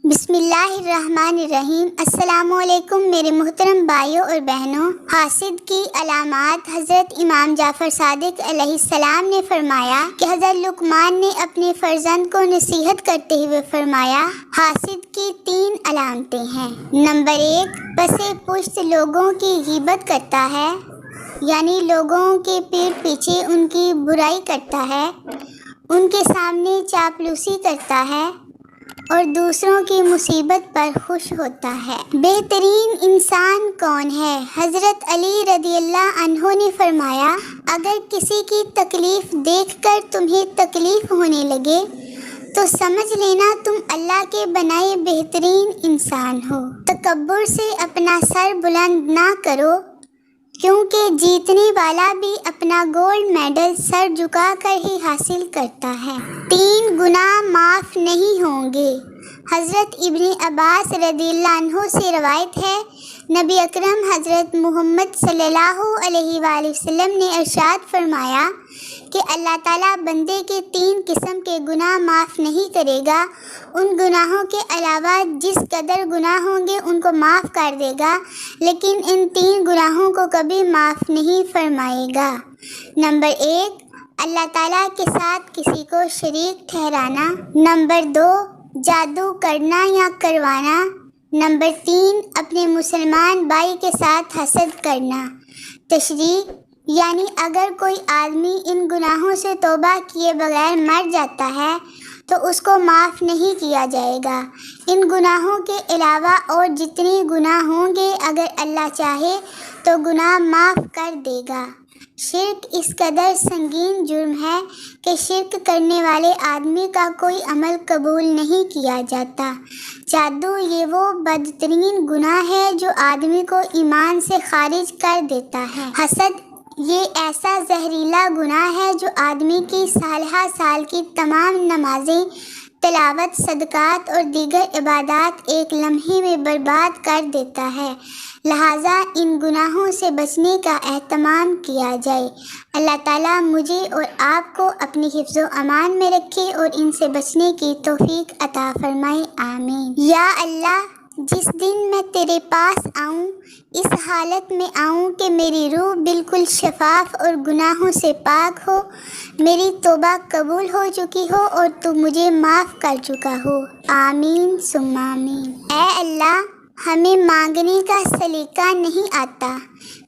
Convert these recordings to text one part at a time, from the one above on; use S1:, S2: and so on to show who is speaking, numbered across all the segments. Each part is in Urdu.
S1: بسم اللہ الرحمن الرحیم۔ السلام علیکم میرے محترم بھائیوں اور بہنوں۔ حاسد کی علامات۔ حضرت امام جعفر صادق علیہ السلام نے فرمایا کہ حضرت لقمان نے اپنے فرزند کو نصیحت کرتے ہوئے فرمایا، حاسد کی 3 علامتیں ہیں۔ نمبر 1، پسِ پشت لوگوں کی غیبت کرتا ہے، یعنی لوگوں کے پیٹھ پیچھے ان کی برائی کرتا ہے، ان کے سامنے چاپلوسی کرتا ہے اور دوسروں کی مصیبت پر خوش ہوتا ہے۔ بہترین انسان کون ہے؟ حضرت علی رضی اللہ عنہ نے فرمایا، اگر کسی کی تکلیف دیکھ کر تمہیں تکلیف ہونے لگے تو سمجھ لینا تم اللہ کے بنائے بہترین انسان ہو۔ تکبر سے اپنا سر بلند نہ کرو، کیونکہ جیتنے والا بھی اپنا گولڈ میڈل سر جھکا کر ہی حاصل کرتا ہے۔ 3 گناہ معاف نہیں ہوں گے۔ حضرت ابن عباس رضی اللہ عنہ سے روایت ہے، نبی اکرم حضرت محمد صلی اللہ علیہ وآلہ وسلم نے ارشاد فرمایا کہ اللہ تعالیٰ بندے کے 3 قسم کے گناہ معاف نہیں کرے گا۔ ان گناہوں کے علاوہ جس قدر گناہ ہوں گے ان کو معاف کر دے گا، لیکن ان 3 گناہوں کو کبھی معاف نہیں فرمائے گا۔ نمبر 1، اللہ تعالیٰ کے ساتھ کسی کو شریک ٹھہرانا۔ نمبر 2، جادو کرنا یا کروانا۔ نمبر 3، اپنے مسلمان بھائی کے ساتھ حسد کرنا۔ تشریح، یعنی اگر کوئی آدمی ان گناہوں سے توبہ کیے بغیر مر جاتا ہے تو اس کو معاف نہیں کیا جائے گا۔ ان گناہوں کے علاوہ اور جتنے گناہ ہوں گے اگر اللہ چاہے تو گناہ معاف کر دے گا۔ شرک اس قدر سنگین جرم ہے کہ شرک کرنے والے آدمی کا کوئی عمل قبول نہیں کیا جاتا۔ جادو، یہ وہ بدترین گناہ ہے جو آدمی کو ایمان سے خارج کر دیتا ہے۔ حسد، یہ ایسا زہریلا گناہ ہے جو آدمی کی سالہ سال کی تمام نمازیں، تلاوت، صدقات اور دیگر عبادات ایک لمحے میں برباد کر دیتا ہے۔ لہٰذا ان گناہوں سے بچنے کا اہتمام کیا جائے۔ اللہ تعالیٰ مجھے اور آپ کو اپنی حفظ و امان میں رکھے اور ان سے بچنے کی توفیق عطا فرمائے، آمین۔ یا اللہ، جس دن میں تیرے پاس آؤں اس حالت میں آؤں کہ میری روح بالکل شفاف اور گناہوں سے پاک ہو، میری توبہ قبول ہو چکی ہو اور تو مجھے معاف کر چکا ہو، آمین ثم آمین۔ اے اللہ، ہمیں مانگنے کا سلیقہ نہیں آتا،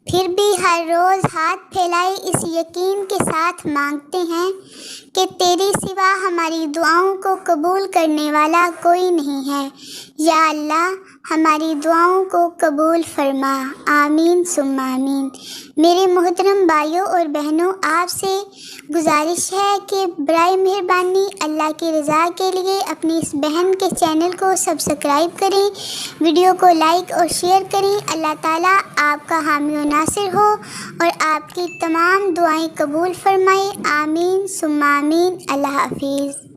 S1: پھر بھی ہر روز ہاتھ پھیلائے اس یقین کے ساتھ مانگتے ہیں کہ تیرے سوا ہماری دعاؤں کو قبول کرنے والا کوئی نہیں ہے۔ یا اللہ، ہماری دعاؤں کو قبول فرما، آمین ثم آمین۔ میرے محترم بھائیوں اور بہنوں، آپ سے گزارش ہے کہ برائے مہربانی اللہ کی رضا کے لیے اپنی اس بہن کے چینل کو سبسکرائب کریں، ویڈیو کو لائک اور شیئر کریں۔ اللہ تعالیٰ آپ کا حامی و ناصر ہو اور آپ کی تمام دعائیں قبول فرمائے، آمین ثم آمین۔ اللہ حافظ۔